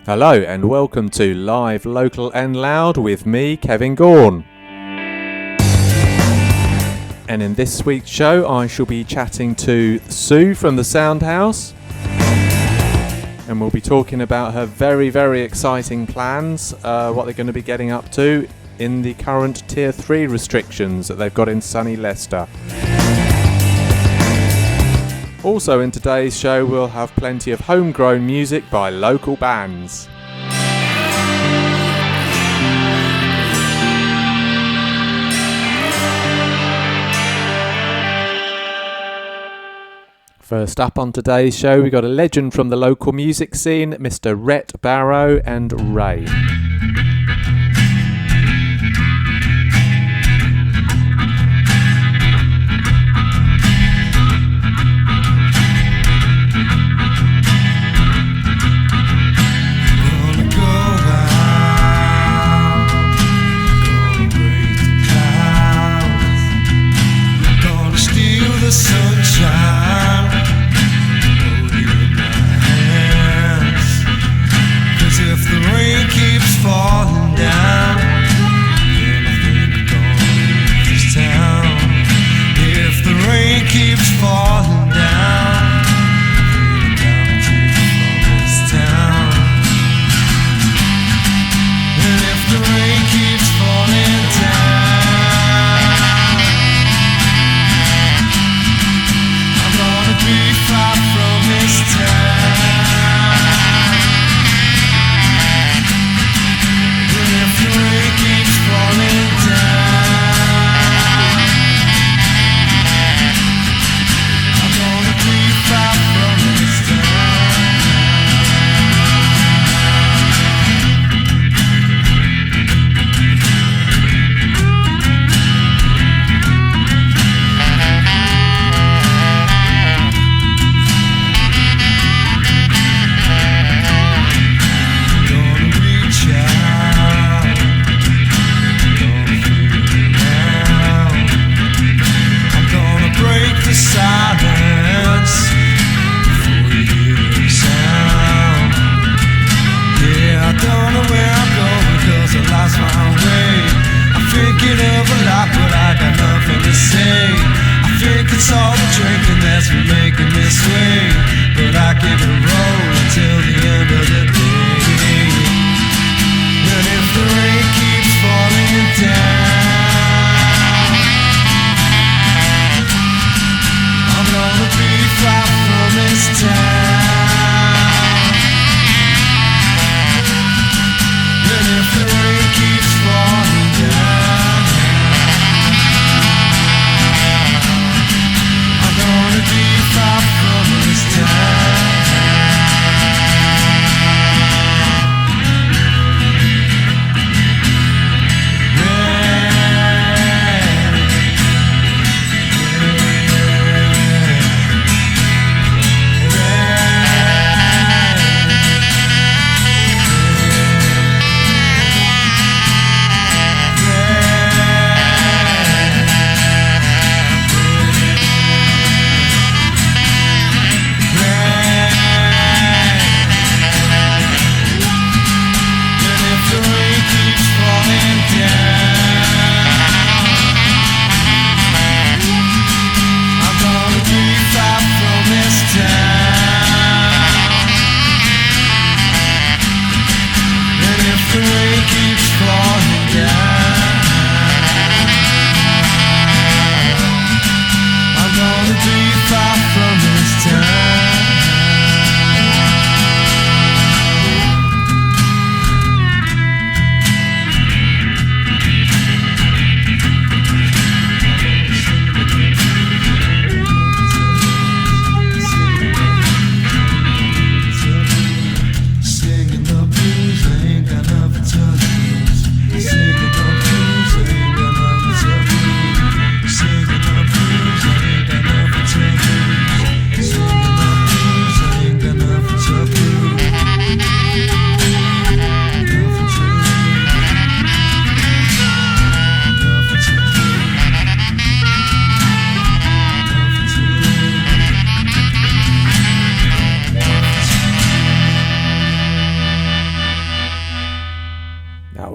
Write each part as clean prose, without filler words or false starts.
Hello and welcome to Live, Local and Loud with me, Kevin Gaughan. And in this week's show I shall be chatting to Sue from the Soundhouse, and we'll be talking about her very, very exciting plans, what they're going to be getting up to in the current Tier 3 restrictions that they've got in sunny Leicester. Also in today's show we'll have plenty of homegrown music by local bands. First up on today's show we got a legend from the local music scene, Mr. Rhett Barrow and Ray. The sunshine, hold you in my hands. 'Cause if the rain keeps falling down, then I think I'm gonna leave this town. If the rain keeps falling down, then I'm down from this town. And if the rain keeps falling down, be far from this town. And if the rain keeps falling down, I'm gonna be far from this silence before you hear the sound. Yeah, I don't know where I'm going 'cause I lost my way. I'm thinking of a lot but I got nothing to say. I think it's all the drinking that's been making me sway, but I keep it roll until the end of the day. And if the rain keeps falling down, I'm gonna be far from this town. And if the rain keeps falling down, I'm gonna be far from this town.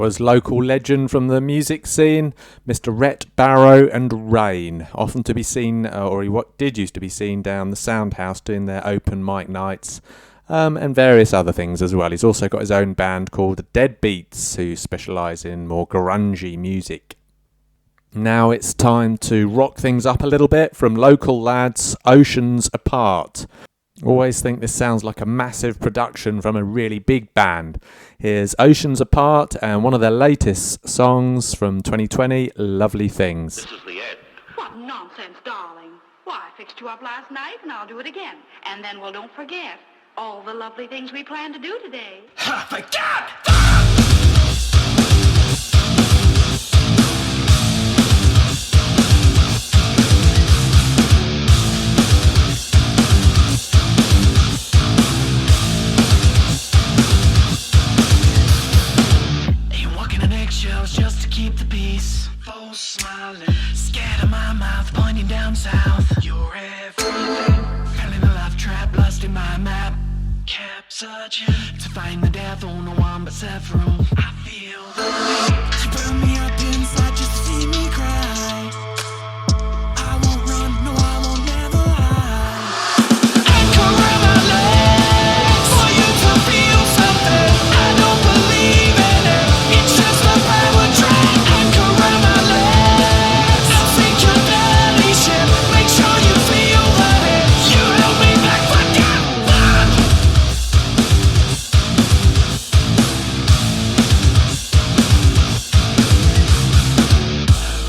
was local legend from the music scene, Mr. Rhett Barrow and Rain, often to be seen, or he did used to be seen down the Soundhouse doing their open mic nights, and various other things as well. He's also got his own band called the Deadbeats, who specialise in more grungy music. Now it's time to rock things up a little bit from local lads, Oceans Apart. Always think this sounds like a massive production from a really big band. Here's Oceans Apart and one of their latest songs from 2020, Lovely Things. This is the end. What nonsense, darling. Why, I fixed you up last night and I'll do it again. And then, well, don't forget all the lovely things we plan to do today. Ha! Forget! Eggshells just to keep the peace. False smiling, scared of my mouth pointing down south. You're everything. Fell in a love trap, lost in my map. Kept searching to find the death on no one but several. I feel the need to burn me up inside just to see me cry. I won't run, no I won't never hide. Anchor around my legs for you to feel something. I don't believe in it. It's just a power drag. Anchor around my legs. Sink your belly ship. Make sure you feel the hit. You held me back for God.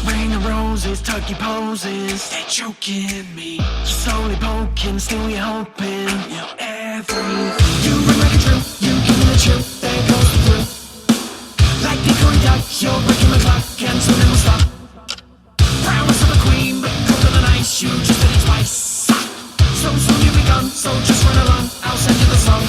Rain of roses, turkey poses. They're choking me. You're slowly poking, still you're hoping. You're everything. You ring like a drill. You give me the chill. There goes the thrill. Like decoy duck, you're breaking my clock, and soon it will stop. Prowess of a queen, but colder than ice, you just did it twice. So soon you'll be gone, so just run along, I'll send you the song.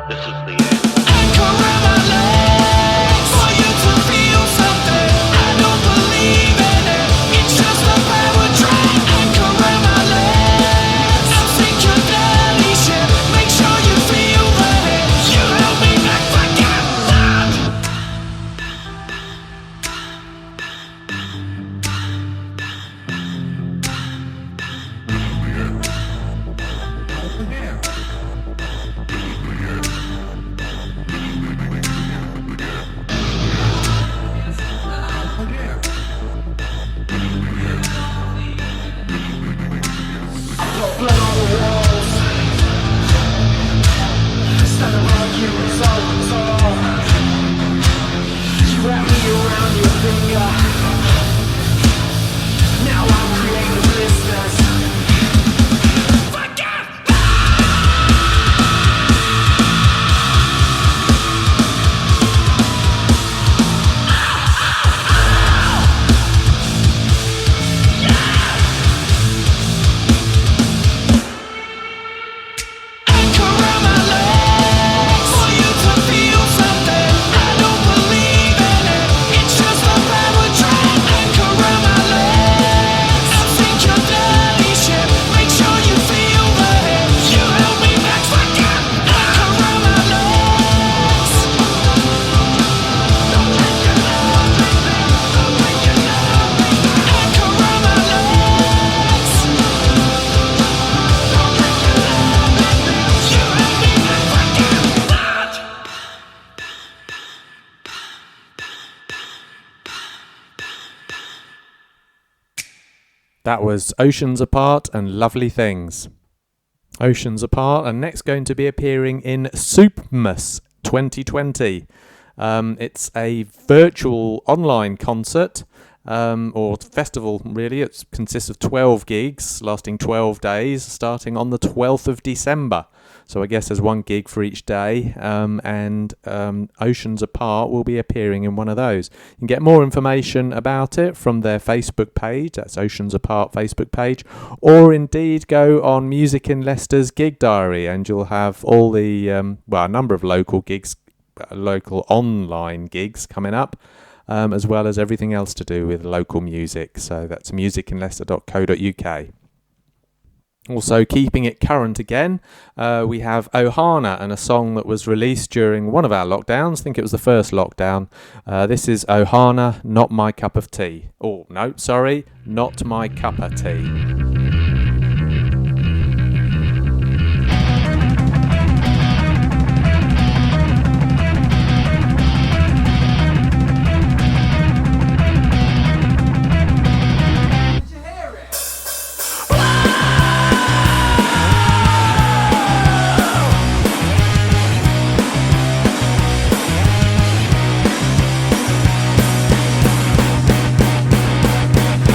This is the end. Anchor around my legs for you to feel something. I don't believe in it. It's just a power drag. Anchor around my legs. Sink your belly ship. Make sure you feel the hit. You held me back for God. Blood on the walls. Stand around you, it's all. You wrap me around your finger. Now I'm creating blisters. Forget! Anchor around my legs for you to feel something. I don't believe in it. It's just a power drag. Anchor around my legs. Sink your belly ship. Make sure you feel the hit. You held me back for God. Anchor around my legs. Don't let you love me. Don't let you love me. Anchor around my legs. Don't let you love me. You held me back for God. That was Oceans Apart and Lovely Things. Oceans Apart are next going to be appearing in Supermas 2020. It's a virtual online concert or festival, really. It consists of 12 gigs lasting 12 days, starting on the 12th of December. So I guess there's one gig for each day, and Oceans Apart will be appearing in one of those. You can get more information about it from their Facebook page, that's Oceans Apart Facebook page, or indeed go on Music in Leicester's gig diary, and you'll have all the, a number of local gigs local online gigs coming up, as well as everything else to do with local music. So that's musicinleicester.co.uk. Also, keeping it current again, we have Ohana and a song that was released during one of our lockdowns. I think it was the first lockdown. This is Ohana, Not My Cup of Tea. Oh, no, sorry, Not My Cuppa Tea.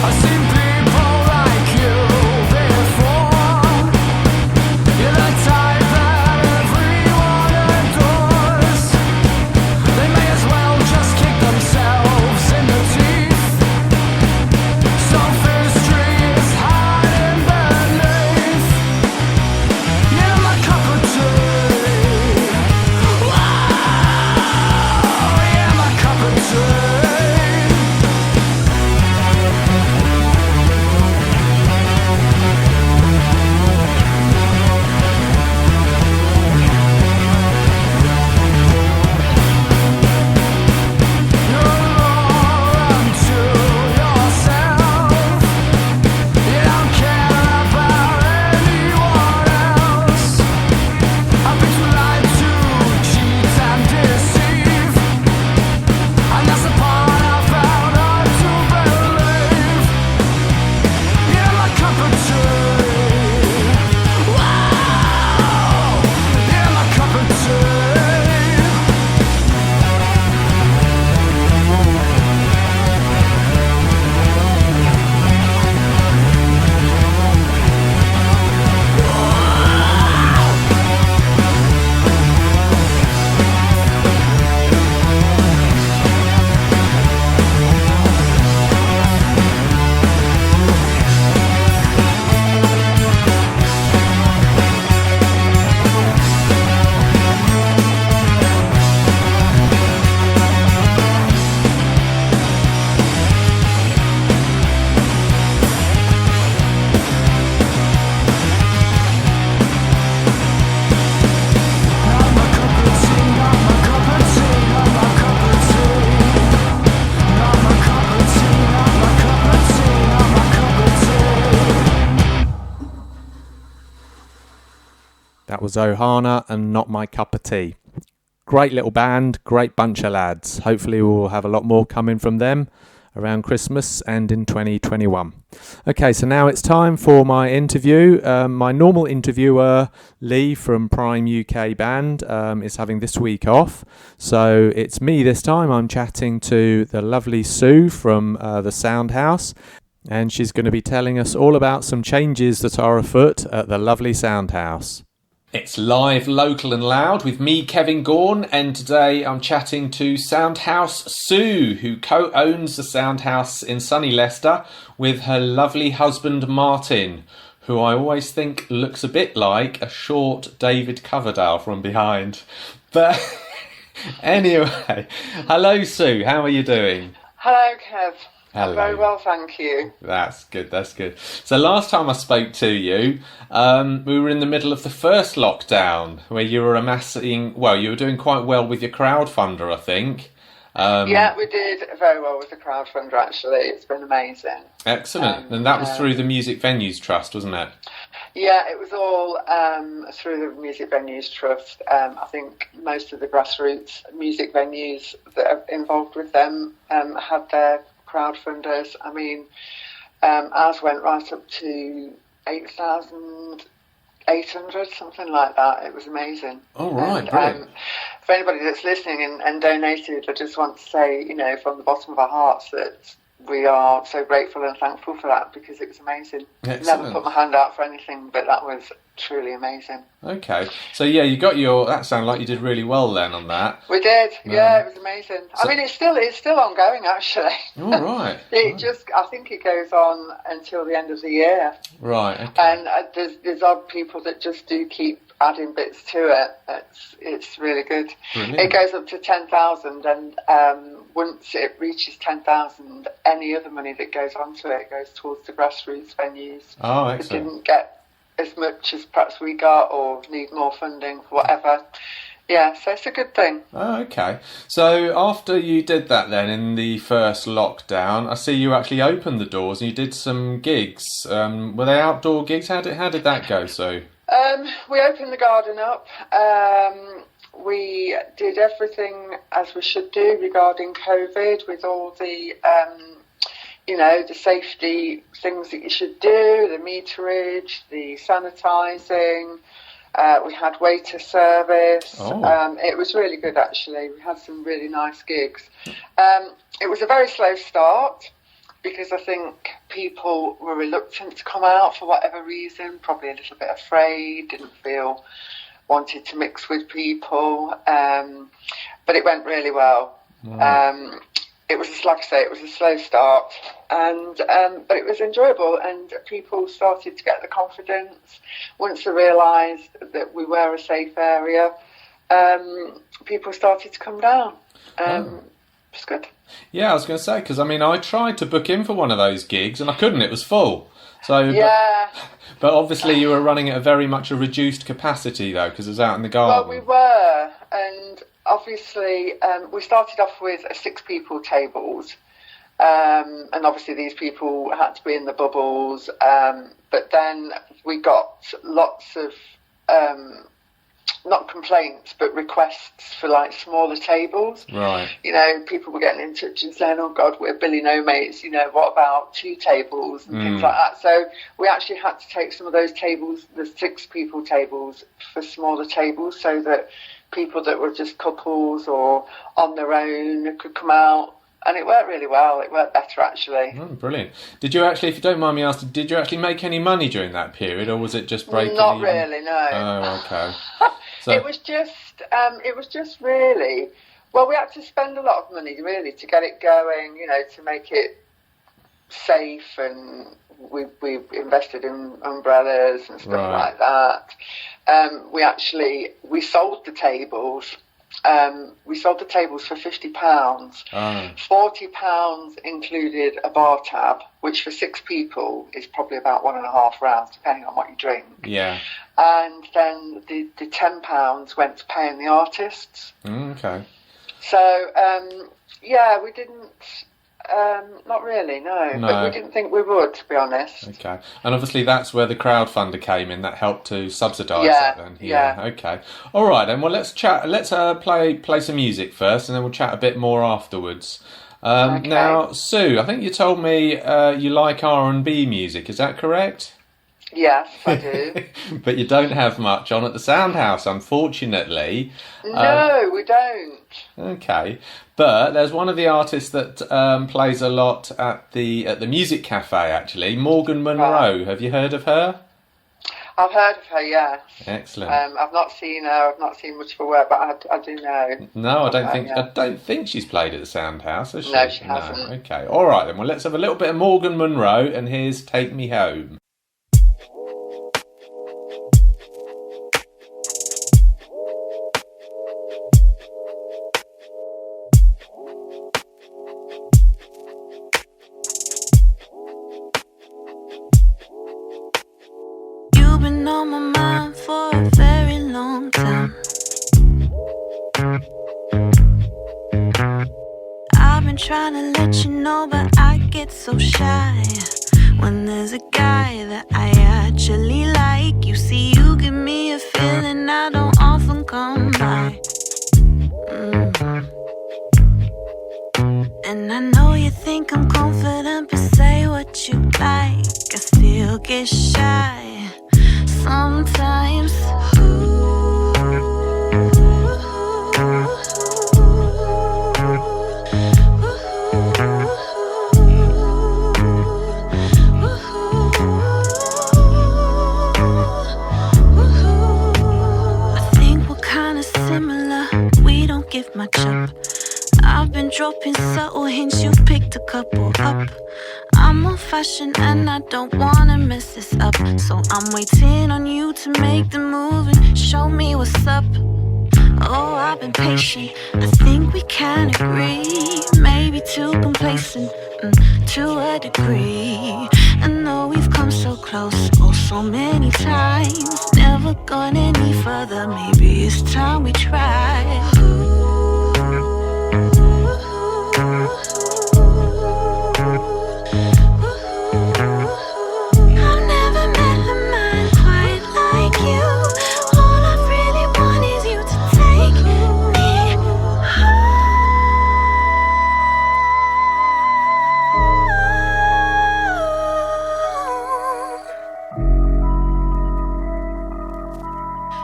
I've seen people like you before. That was Ohana and Not My Cup of Tea. Great little band, great bunch of lads. Hopefully we'll have a lot more coming from them around Christmas and in 2021. Okay, so now it's time for my interview. My normal interviewer, Lee from Prime UK Band, is having this week off. So it's me this time. I'm chatting to the lovely Sue from the Soundhouse. And she's going to be telling us all about some changes that are afoot at the lovely Soundhouse. It's live, local and loud with me, Kevin Gaughan, and today I'm chatting to Soundhouse Sue, who co-owns the Soundhouse in sunny Leicester with her lovely husband Martin, who I always think looks a bit like a short David Coverdale from behind. But anyway, hello Sue, how are you doing? Hello, Kev. Hello. I'm very well, thank you. That's good, that's good. So last time I spoke to you, we were in the middle of the first lockdown where you were amassing, well, you were doing quite well with your crowdfunder, I think. Yeah, we did very well with the crowdfunder, actually. It's been amazing. Excellent. And that was through the Music Venues Trust, wasn't it? Yeah, it was all through the Music Venues Trust. I think most of the grassroots music venues that are involved with them had their crowdfunders. I mean, ours went right up to 8,800, something like that. It was amazing. Oh, right, and, brilliant. For anybody that's listening and donated, I just want to say, you know, from the bottom of our hearts that we are so grateful and thankful for that, because it was amazing. Excellent. Never put my hand out for anything, but that was truly amazing. Okay. So, yeah, you got that sounded like you did really well then on that. We did, yeah, it was amazing. So, I mean, it's still ongoing, actually. All right. I think it goes on until the end of the year. Right, okay. And there's odd people that just do keep adding bits to it. It's really good. Brilliant. It goes up to 10,000, and once it reaches 10,000, any other money that goes onto it goes towards the grassroots venues. Oh, that excellent. didn't get as much as perhaps we got, or need more funding for whatever. Yeah, so it's a good thing. Oh, okay. So after you did that then in the first lockdown, I see you actually opened the doors and you did some gigs. Were they outdoor gigs? How did that go, Sue? We opened the garden up. We did everything as we should do regarding COVID, with all the, the safety things that you should do, the meterage, the sanitising. We had waiter service. Oh. It was really good, actually. We had some really nice gigs. It was a very slow start because I think people were reluctant to come out for whatever reason, probably a little bit afraid, didn't feel wanted to mix with people. But it went really well. Wow. It was, like I say, it was a slow start, but it was enjoyable, and people started to get the confidence once they realised that we were a safe area. People started to come down. It's good. Yeah, I was going to say, because I tried to book in for one of those gigs and I couldn't. It was full. So yeah. But obviously you were running at a very much a reduced capacity though, because it was out in the garden. Well, we were, and obviously we started off with 6 people tables, and obviously these people had to be in the bubbles, but then we got lots of not complaints but requests for like smaller tables. Right. People were getting in touch and saying, oh God, we're Billy No Mates, what about 2 tables and things like that. So we actually had to take some of those tables, the 6 people tables, for smaller tables, so that people that were just couples or on their own could come out. And it worked really well. It worked better, actually. Oh, brilliant. Did you actually, if you don't mind me asking, did you actually make any money during that period, or was it just breaking Not even? really, no. Oh, okay. So, It was just really, well, we had to spend a lot of money, really, to get it going, to make it safe, and we invested in umbrellas and stuff like that. We sold the tables. We sold the tables for £50. £40 included a bar tab, which for 6 people is probably about 1.5 rounds, depending on what you drink. Yeah. And then the £10 went to paying the artists. Okay. So, we didn't, not really, no. But we didn't think we would, to be honest. Okay. And obviously that's where the crowdfunder came in, that helped to subsidise that then. Yeah. Okay. All right then, well let's chat, let's play some music first and then we'll chat a bit more afterwards. Okay. Now, Sue, I think you told me you like R&B music, is that correct? Yes, I do. But you don't have much on at the Soundhouse, unfortunately. No, we don't. Okay, but there's one of the artists that plays a lot at the Music Cafe, actually, Morgan Monroe. Have you heard of her? I've heard of her, yes. Excellent. I've not seen her. I've not seen much of her work, but I do know. No, I don't think she's played at the Soundhouse, has she? No, she hasn't. No. Okay, all right then. Well, let's have a little bit of Morgan Monroe, and here's "Take Me Home." On my mind for a very long time. I've been trying to let you know, but I get so shy when there's a guy that I actually like. You see, you give me a feeling I don't often come by. And I know you think I'm confident, but say what you like. I still get shy sometimes. I think we're kinda similar, we don't give much up. I've been dropping subtle hints, you've picked a couple up. I'm old fashioned and I don't wanna mess this up. So I'm waiting on you to make the move and show me what's up. Oh, I've been patient. I think we can agree. Maybe too complacent, to a degree. I know we've come so close, oh so many times. Never gone any further. Maybe it's time we try. I've never met a man quite like you. All I really want is you to take me home.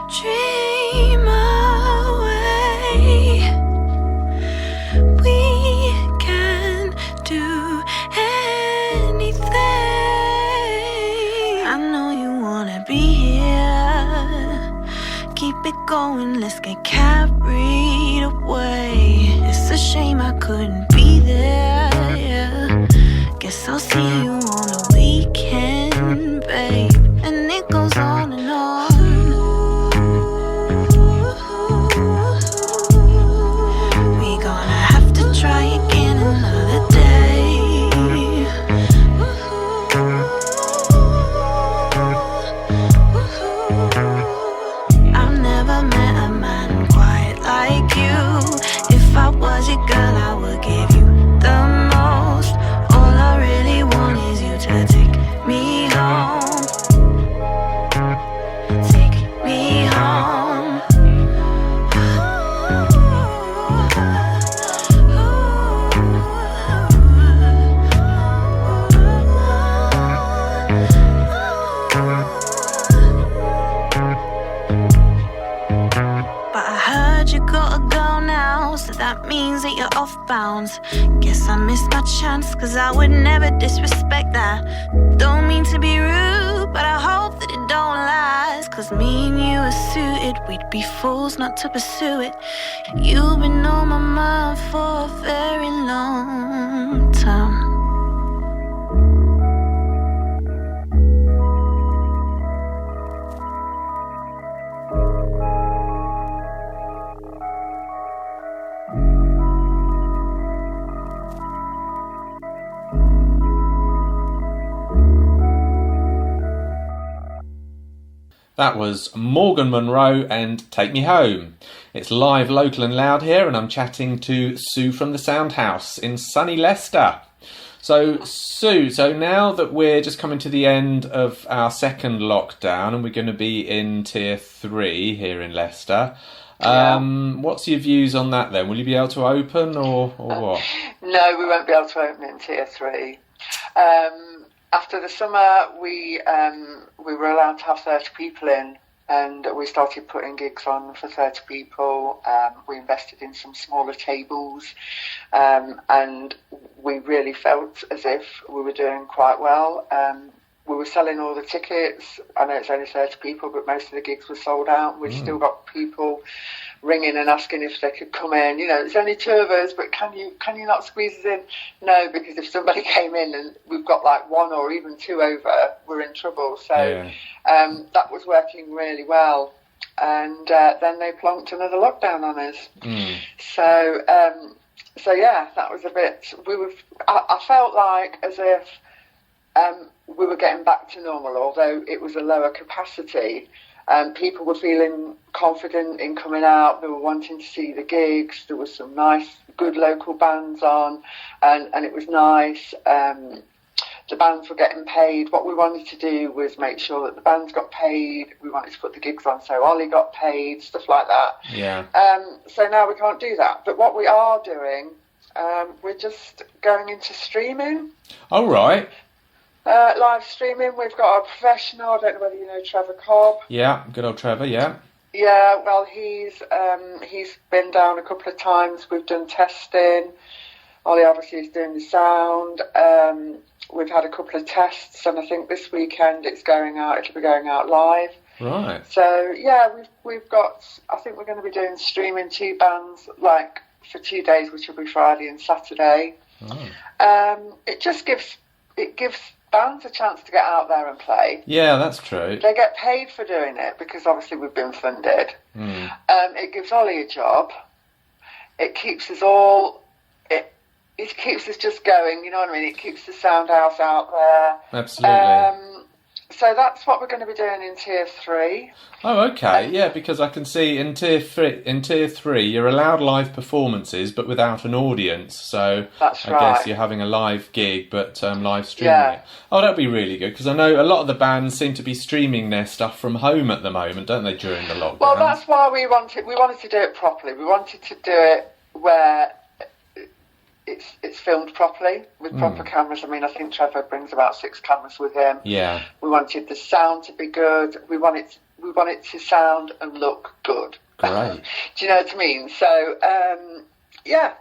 Dream away. We can do anything. I know you wanna be here. Keep it going, let's get carried away. It's a shame I couldn't be there, yeah. Guess I'll see you on a weekend, babe. And it goes on and on. We gonna have to try again another day. I've never met a man quite like you. If I was your girl, I would give you the most. All I really want is you to take me home. Take me home. But I heard you got a girl now, so that means that you're off bounds. Guess I missed my chance, cause I would never disrespect that. Don't mean to be rude, but I hope that it don't last. Cause me and you are suited, we'd be fools not to pursue it. You've been on my mind for a very long time. That was Morgan Monroe and Take Me Home. It's live, local and loud here, and I'm chatting to Sue from the Soundhouse in sunny Leicester. So, Sue, now that we're just coming to the end of our second lockdown and we're going to be in Tier 3 here in Leicester, what's your views on that then? Will you be able to open or what? No, we won't be able to open in Tier 3. After the summer, we were allowed to have 30 people in, and we started putting gigs on for 30 people. We invested in some smaller tables, and we really felt as if we were doing quite well. We were selling all the tickets. I know it's only 30 people, but most of the gigs were sold out. We've still got people ringing and asking if they could come in. You know, it's only 2 of us, but can you not squeeze us in? No, because if somebody came in and we've got like 1 or even 2 over, we're in trouble. So that was working really well. And then they plonked another lockdown on us. So yeah, that was a bit. I felt like as if we were getting back to normal, although it was a lower capacity. People were feeling confident in coming out. They were wanting to see the gigs. There was some nice, good local bands on, and it was nice. The bands were getting paid. What we wanted to do was make sure that the bands got paid. We wanted to put the gigs on so Ollie got paid, stuff like that. Yeah. So now we can't do that. But what we are doing, we're just going into streaming. Oh, right. Live streaming. We've got a professional. I don't know whether you know Trevor Cobb. Yeah, good old Trevor, yeah. Yeah, well, he's been down a couple of times. We've done testing. Ollie obviously is doing the sound. We've had a couple of tests, and I think this weekend it'll be going out live. Right. So yeah, we've got. I think we're going to be doing streaming 2 bands like for 2 days, which will be Friday and Saturday. Oh. It just gives it gives bands a chance to get out there and play. Yeah, that's true. They get paid for doing it because obviously we've been funded. It gives Ollie a job. It keeps us all. It keeps us just going. You know what I mean? It keeps the Soundhouse out there. Absolutely. So that's what we're going to be doing in Tier 3. Oh, okay. Yeah, because I can see in Tier 3, you're allowed live performances, but without an audience. So that's I right. guess you're having a live gig, but live streaming it. Oh, that'd be really good, because I know a lot of the bands seem to be streaming their stuff from home at the moment, don't they, during the lockdown? Well, that's why we wanted to do it properly. We wanted to do it where it's filmed properly with proper cameras. I mean, I think Trevor brings about 6 cameras with him. Yeah. We wanted the sound to be good. We want it to sound and look good. Great. Do you know what I mean? So, yeah.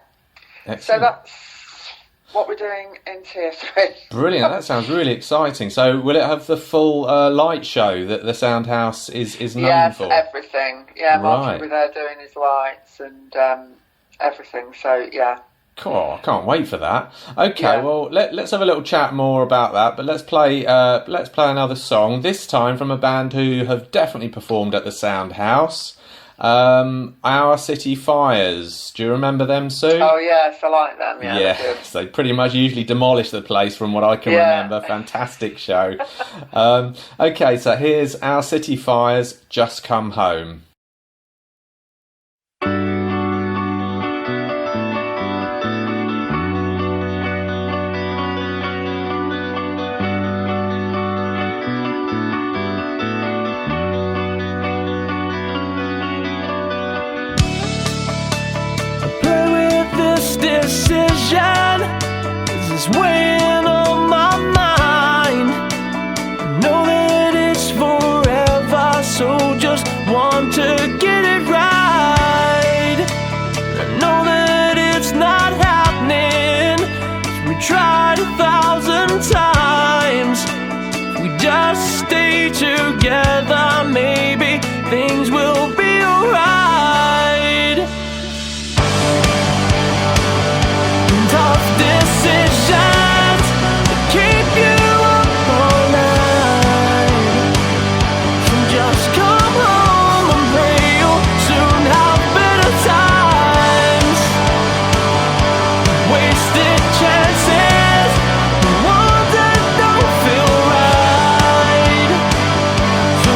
Excellent. So that's what we're doing in Tier 3. Brilliant. That sounds really exciting. So will it have the full light show that the Soundhouse is known for? Yes, everything. Yeah, Martin Right. will be there doing his lights and everything. So, yeah. Cool, I can't wait for that. Okay, Yeah. well let's have a little chat more about that. But let's play another song. This time from a band who have definitely performed at the Soundhouse. Our City Fires. Do you remember them, Sue? Oh yes, I like them. Yeah. Yes, they pretty much usually demolish the place from what I can remember. Fantastic show. Okay, so here's Our City Fires, Just Come Home. Decision is weighing on my mind. I know that it's forever, so just want to get it right. I know that it's not happening. We tried 1,000 times. We just stay together, maybe things will be alright. Tough decisions to keep you up all night. So just come home and pray you'll soon have better times. Wasted chances, the ones that don't feel right. So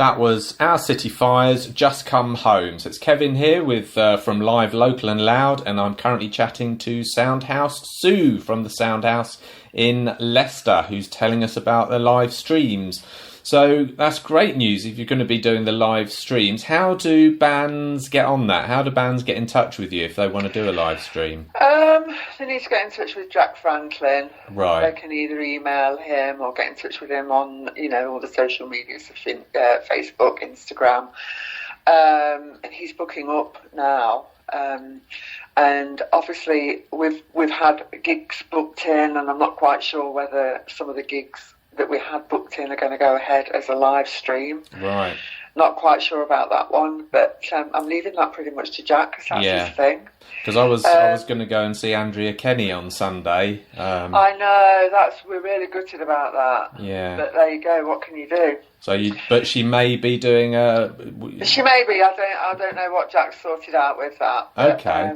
That was Our City Fires, Just Come Home. So it's Kevin here with from Live Local and Loud, and I'm currently chatting to Soundhouse Sue from the Soundhouse in Leicester, who's telling us about their live streams. So that's great news if you're going to be doing the live streams. How do bands get on that? How do bands get in touch with you if they want to do a live stream? They need to get in touch with Jack Franklin. Right. They can either email him or get in touch with him on, all the social media, so Facebook, Instagram. And he's booking up now. And obviously we've had gigs booked in, and I'm not quite sure whether some of the gigs that we had booked in are going to go ahead as a live stream. Right. Not quite sure about that one, but I'm leaving that pretty much to Jack, because that's his thing. Because I was going to go and see Andrea Kenny on Sunday. I know, we're really gutted about that. Yeah. But there you go. What can you do? But she may be doing a. She may be. I don't know what Jack's sorted out with that. But, okay.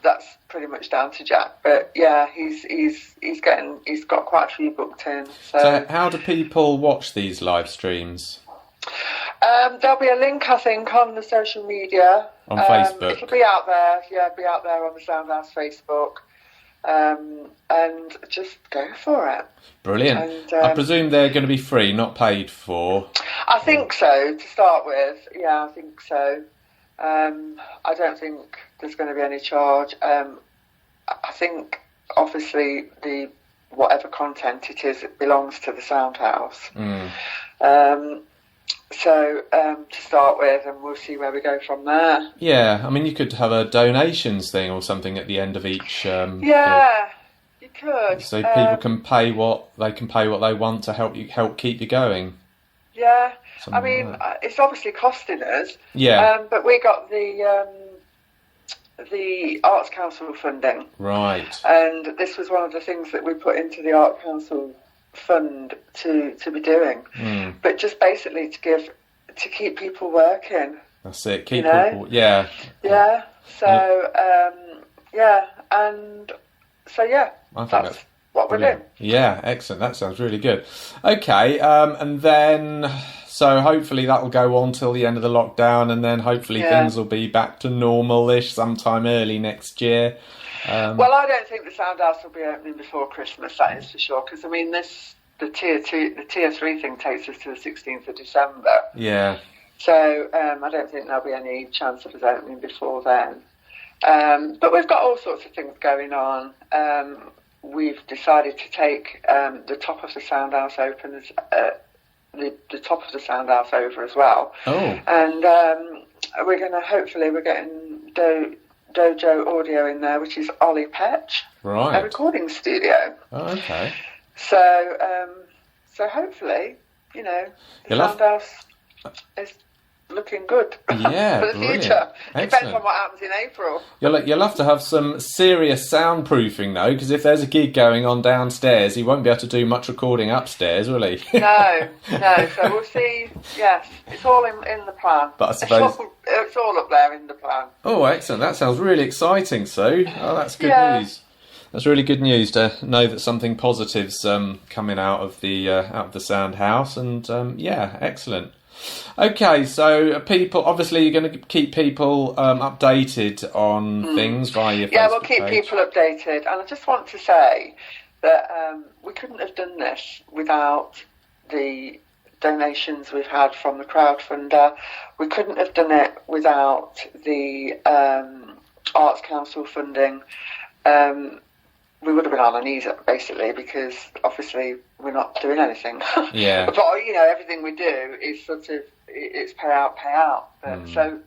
That's pretty much down to Jack. But yeah, he's got quite a few booked in. So how do people watch these live streams? There'll be a link, I think, on the social media. On Facebook. It'll be out there. Yeah, it'll be out there on the Soundhouse Facebook. And just go for it. Brilliant. And, I presume they're going to be free, not paid for. I think so, to start with. Yeah, I think so. I don't think there's going to be any charge. I think, obviously, whatever content it is, it belongs to the Soundhouse. So, to start with, and we'll see where we go from there. Yeah, I mean, you could have a donations thing or something at the end of each. Yeah, you could. So people can pay what they want to help keep you going. Yeah, Something I mean, like it's obviously costing us. Yeah. But we got the Arts Council funding. Right. And this was one of the things that we put into the Arts Council fund to be doing. But just basically to keep people working. That's it. Keep people. Yeah. Yeah. So that's what we're doing. Yeah, excellent. That sounds really good. Okay, and then so hopefully that will go on till the end of the lockdown, and then hopefully things will be back to normal-ish sometime early next year. Well, I don't think the Soundhouse will be opening before Christmas, that is for sure, because I mean the tier 3 thing takes us to the 16th of December. Yeah. So I don't think there'll be any chance of us opening before then. But we've got all sorts of things going on. We've decided to take the top of the Soundhouse open as the top of the Soundhouse over as well. Oh. And we're getting Dojo Audio in there, which is Ollie Petch, right, a recording studio. Oh, okay. So hopefully, the Soundhouse is looking good for the future. Excellent. Depends on what happens in April. You'll have to have some serious soundproofing though, because if there's a gig going on downstairs, he won't be able to do much recording upstairs, will he? No. So we'll see. Yes, it's all in the plan. But I suppose it's all up there in the plan. Oh, excellent! That sounds really exciting, Sue. Oh, that's good news. That's really good news to know that something positive's coming out of the Soundhouse, and excellent. Okay, so people, obviously you're going to keep people updated on things via your Facebook Yeah, we'll keep page. people updated, and I just want to say that we couldn't have done this without the donations we've had from the crowdfunder. We couldn't have done it without the Arts Council funding. We would have been on our knees, basically, because obviously we're not doing anything. Yeah. But, everything we do is sort of, it's pay out. But, So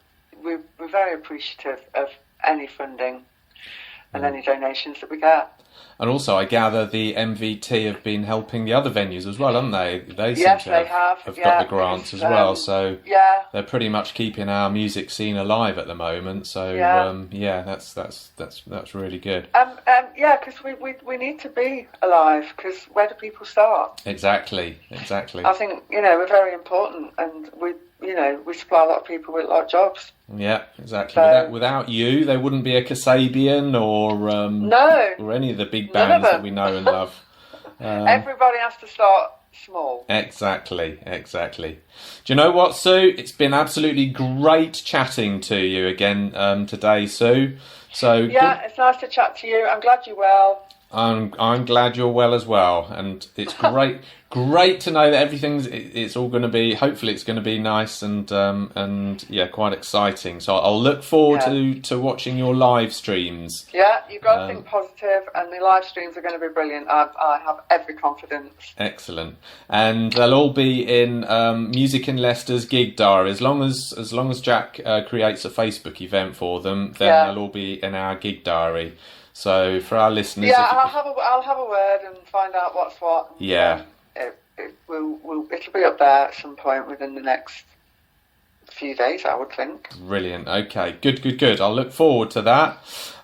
we're very appreciative of any funding and any donations that we get. And also, I gather the MVT have been helping the other venues as well, haven't they? They seem to have got the grants as well, so yeah, they're pretty much keeping our music scene alive at the moment. So that's really good. Because we need to be alive, because where do people start? Exactly. I think we're very important, and we supply a lot of people with a lot of jobs. Yeah, exactly. So, without you, there wouldn't be a Kasabian or any of the big bands that we know and love. Everybody has to start small. Exactly. Do you know what, Sue? It's been absolutely great chatting to you again today, Sue. So yeah, it's nice to chat to you. I'm glad you're well. I'm glad you're well as well, and it's great to know that it's all going to be. Hopefully, it's going to be nice and yeah, quite exciting. So I'll look forward to watching your live streams. Yeah, you've got to think positive, and the live streams are going to be brilliant. I have every confidence. Excellent, and they'll all be in Music in Leicester's gig diary. As long as Jack creates a Facebook event for them, then they'll all be in our gig diary. So for our listeners, I'll have a word and find out what's what. Yeah, it'll be up there at some point within the next few days, I would think. Brilliant. Okay, good. I'll look forward to that.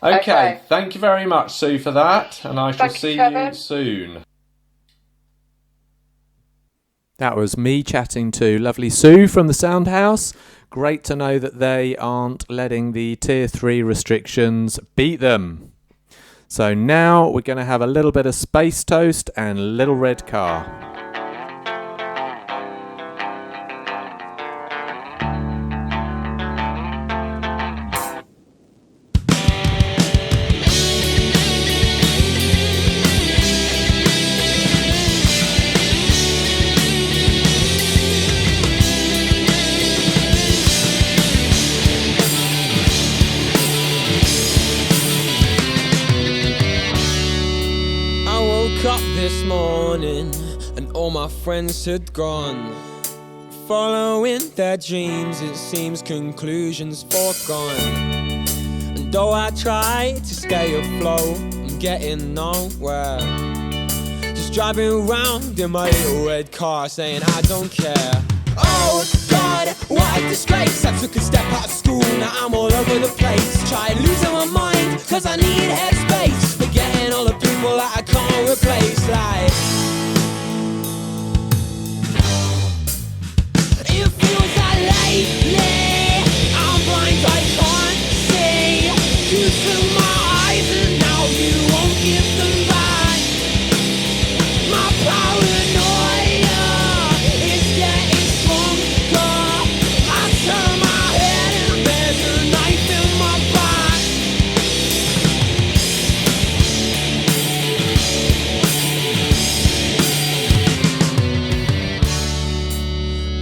Okay. Thank you very much, Sue, for that, and I shall see you soon. That was me chatting to lovely Sue from the Soundhouse. Great to know that they aren't letting the Tier 3 restrictions beat them. So now we're going to have a little bit of Space Toast and Little Red Car. This morning, and all my friends had gone. Following their dreams, it seems conclusions foregone. And though I try to stay afloat, I'm getting nowhere. Just driving around in my little red car, saying I don't care. Oh God, what a disgrace. I took a step out of school, now I'm all over the place. Trying losing my mind, cause I need headspace. Forgetting all the people that I can't replace. Like, it feels like lately I'm blind, I can't see. You took my eyes and now you won't give them back. My paranoia is getting stronger. I turn my head and there's a knife in my back.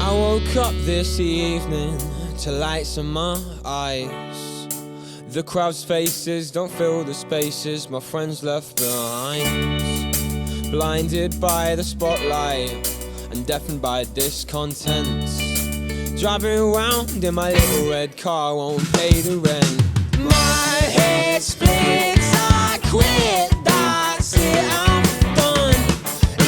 I woke up this evening to lights in my eyes. The crowd's faces don't fill the spaces my friends left behind. Blinded by the spotlight and deafened by discontent. Driving around in my little red car, won't pay the rent. My head splits, I quit, that's it, I'm done.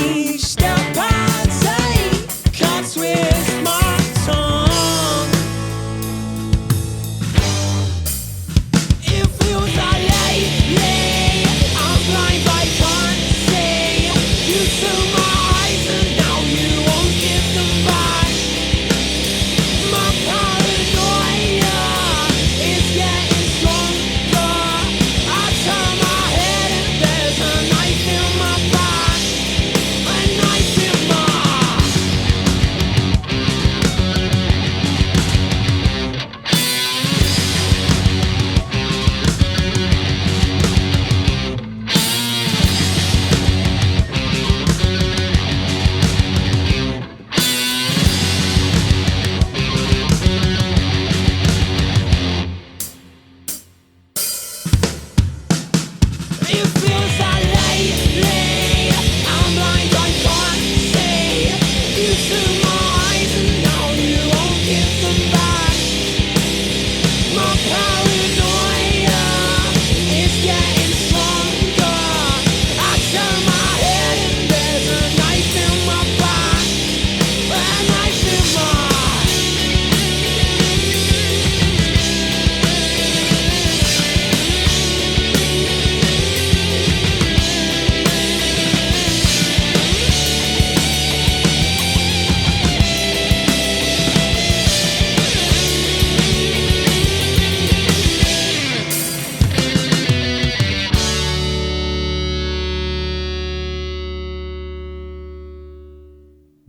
Each step I take cuts with my tongue. It feels like lately I'm blind, I can't see. You took my eyes and now you won't give them back. My paranoia is getting stronger. I turn my head and there's a knife in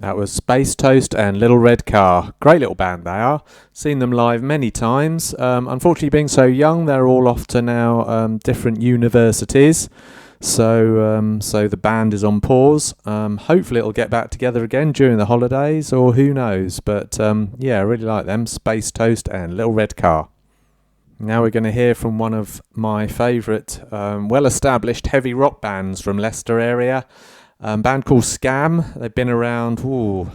That was Space Toast and Little Red Car. Great little band they are. Seen them live many times. Unfortunately, being so young, they're all off to now different universities. So the band is on pause. Hopefully it'll get back together again during the holidays, or who knows. But yeah, I really like them. Space Toast and Little Red Car. Now we're going to hear from one of my favourite well-established heavy rock bands from Leicester area. Band called Scam. They've been around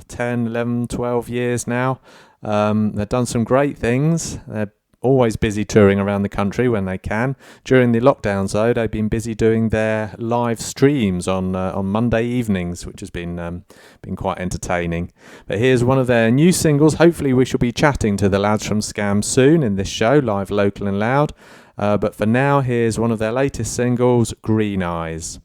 10, 11, 12 years now. They've done some great things. They're always busy touring around the country when they can. During the lockdowns, though, they've been busy doing their live streams on Monday evenings, which has been quite entertaining. But here's one of their new singles. Hopefully we shall be chatting to the lads from Scam soon in this show, live, local and loud. But for now, here's one of their latest singles, Green Eyes.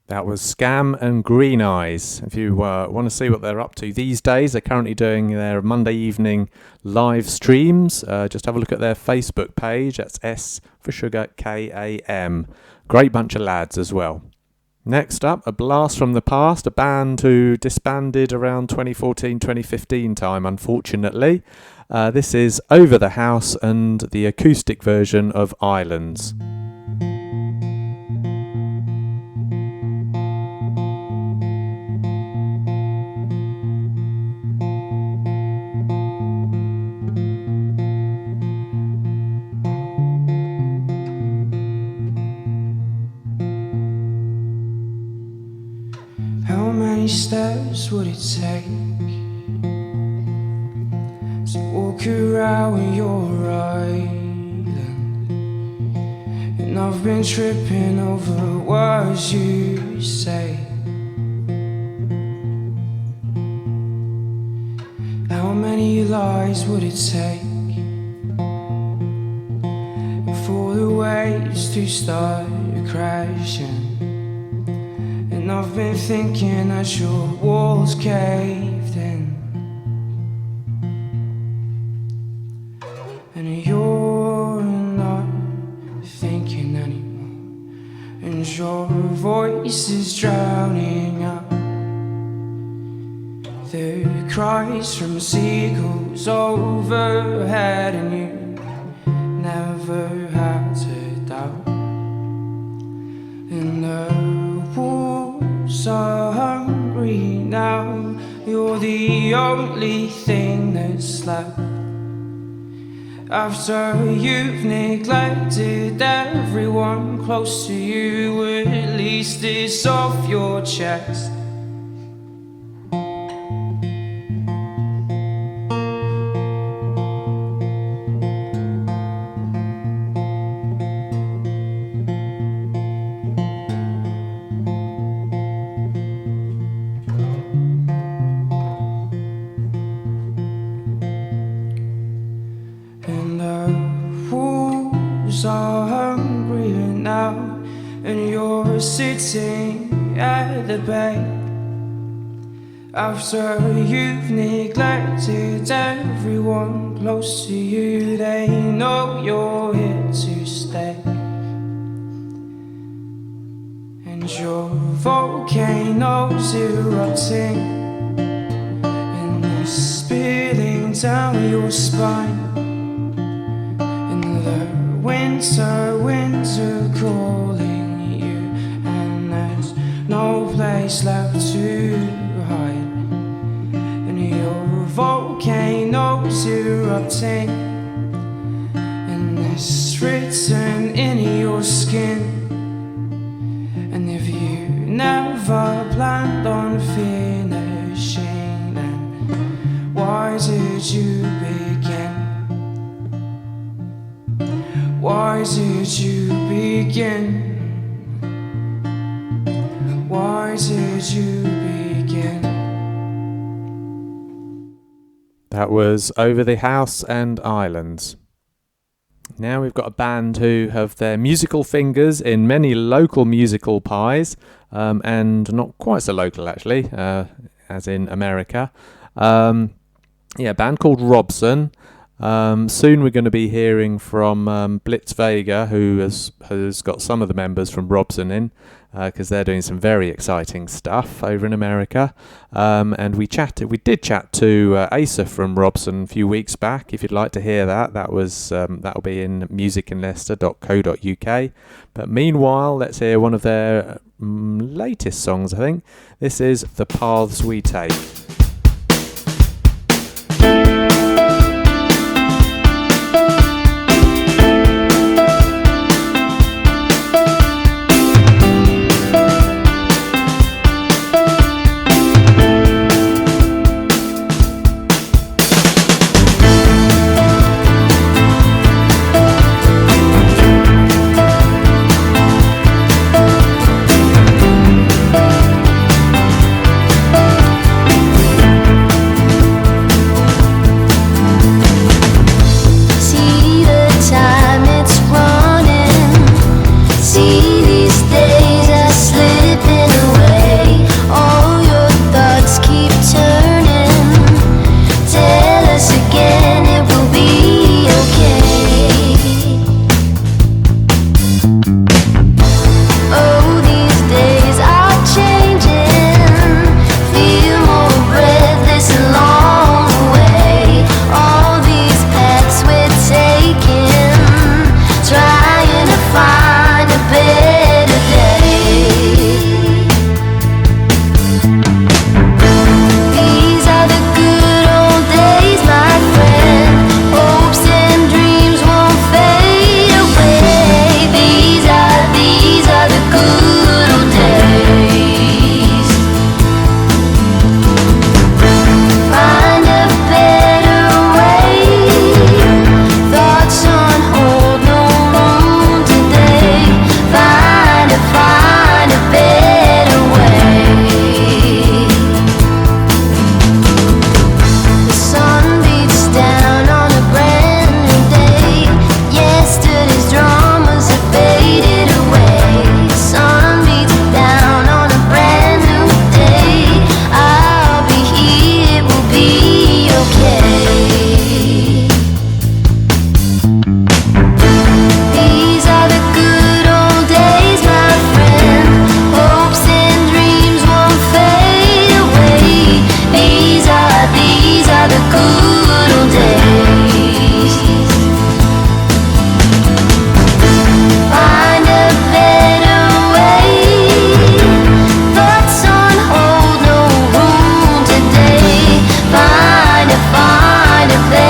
That was Scam and Green Eyes. If you want to see what they're up to these days, they're currently doing their Monday evening live streams. Just have a look at their Facebook page. That's S for Sugar KAM. Great bunch of lads as well. Next up, a blast from the past, a band who disbanded around 2014-2015 time, unfortunately. This is Over the House and the acoustic version of Islands. How many steps would it take to walk around your island? And I've been tripping over words you say. How many lies would it take for the waves to start crashing? And I've been thinking that your walls caved in, and you're not thinking anymore, and your voice is drowning out the cries from seagulls overhead, and you never had to doubt. And the wolves are hungry now. You're the only thing that's left, after you've neglected everyone close to you. At least it's off your chest. Are hungry now, and you're sitting at the bay, after you've neglected everyone close to you. They know you're here to stay, and your volcano's erupting, and they're spilling down your spine. Winter calling you, and there's no place left to hide. And your volcano's erupting, and it's written in your skin. And if you never planned on finishing, then why did you begin? Why did you begin? Why did you begin? That was Over the House and Islands. Now we've got a band who have their musical fingers in many local musical pies, and not quite so local actually, as in America. A band called Robson. Soon we're going to be hearing from Blitz Vega, who has got some of the members from Robson in, because they're doing some very exciting stuff over in America. And we did chat to Asa from Robson a few weeks back. If you'd like to hear that'll be in musicinleicester.co.uk. But meanwhile, let's hear one of their latest songs. I think this is The Paths We Take. the good old days. Find a better way. Thoughts on hold, no room today. Find a better way.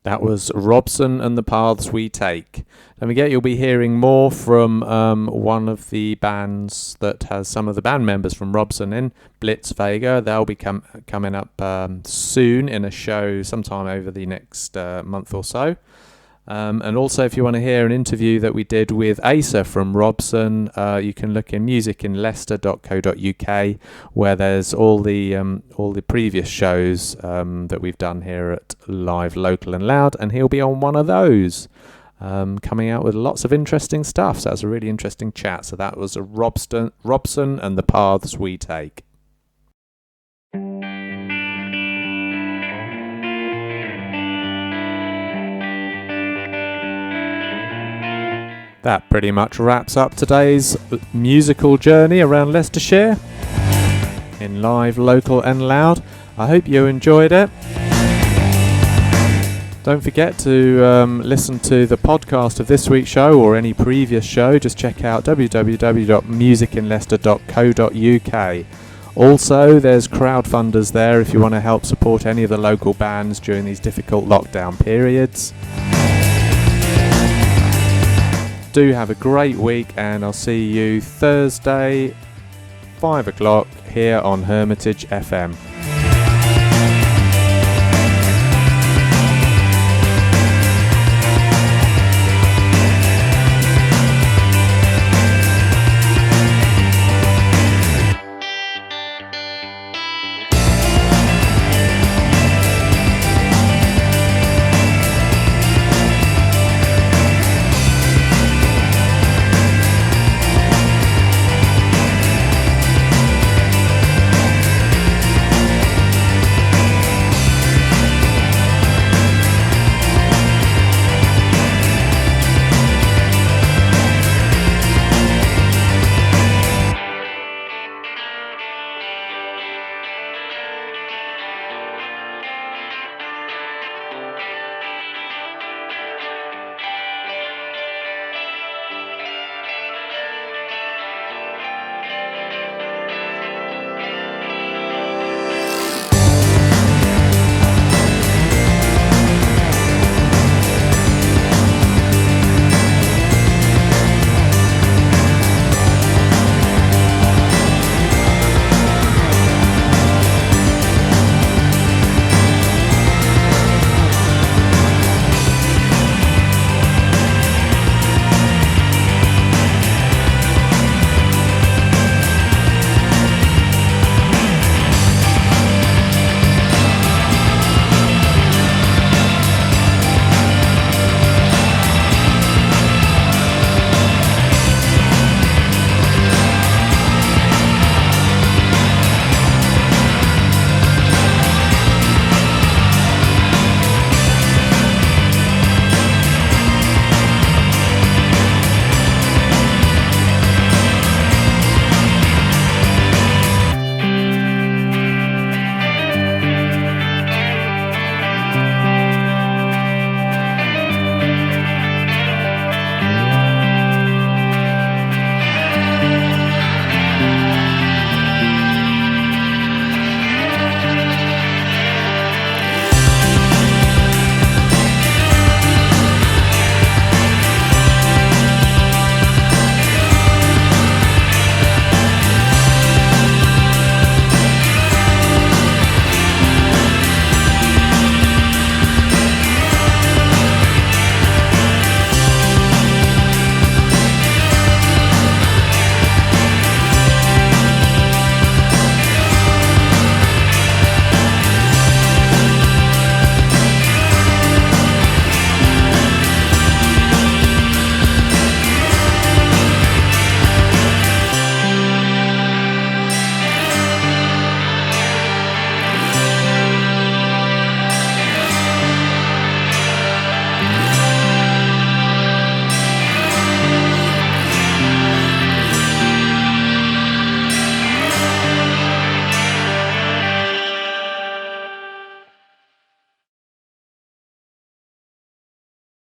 That was Robson and the Paths We Take. Don't forget, you'll be hearing more from one of the bands that has some of the band members from Robson in, Blitz Vega. They'll be coming up soon in a show sometime over the next month or so. And also, if you want to hear an interview that we did with Asa from Robson, you can look in musicinleicester.co.uk, where there's all the previous shows that we've done here at Live, Local and Loud, and he'll be on one of those, coming out with lots of interesting stuff. So that's a really interesting chat. So that was Robson and the Paths We Take. That pretty much wraps up today's musical journey around Leicestershire in Live, Local and Loud. I hope you enjoyed it. Don't forget to listen to the podcast of this week's show or any previous show. Just check out www.musicinleicester.co.uk. Also, there's crowdfunders there if you want to help support any of the local bands during these difficult lockdown periods. Do have a great week, and I'll see you Thursday 5 o'clock here on Hermitage FM.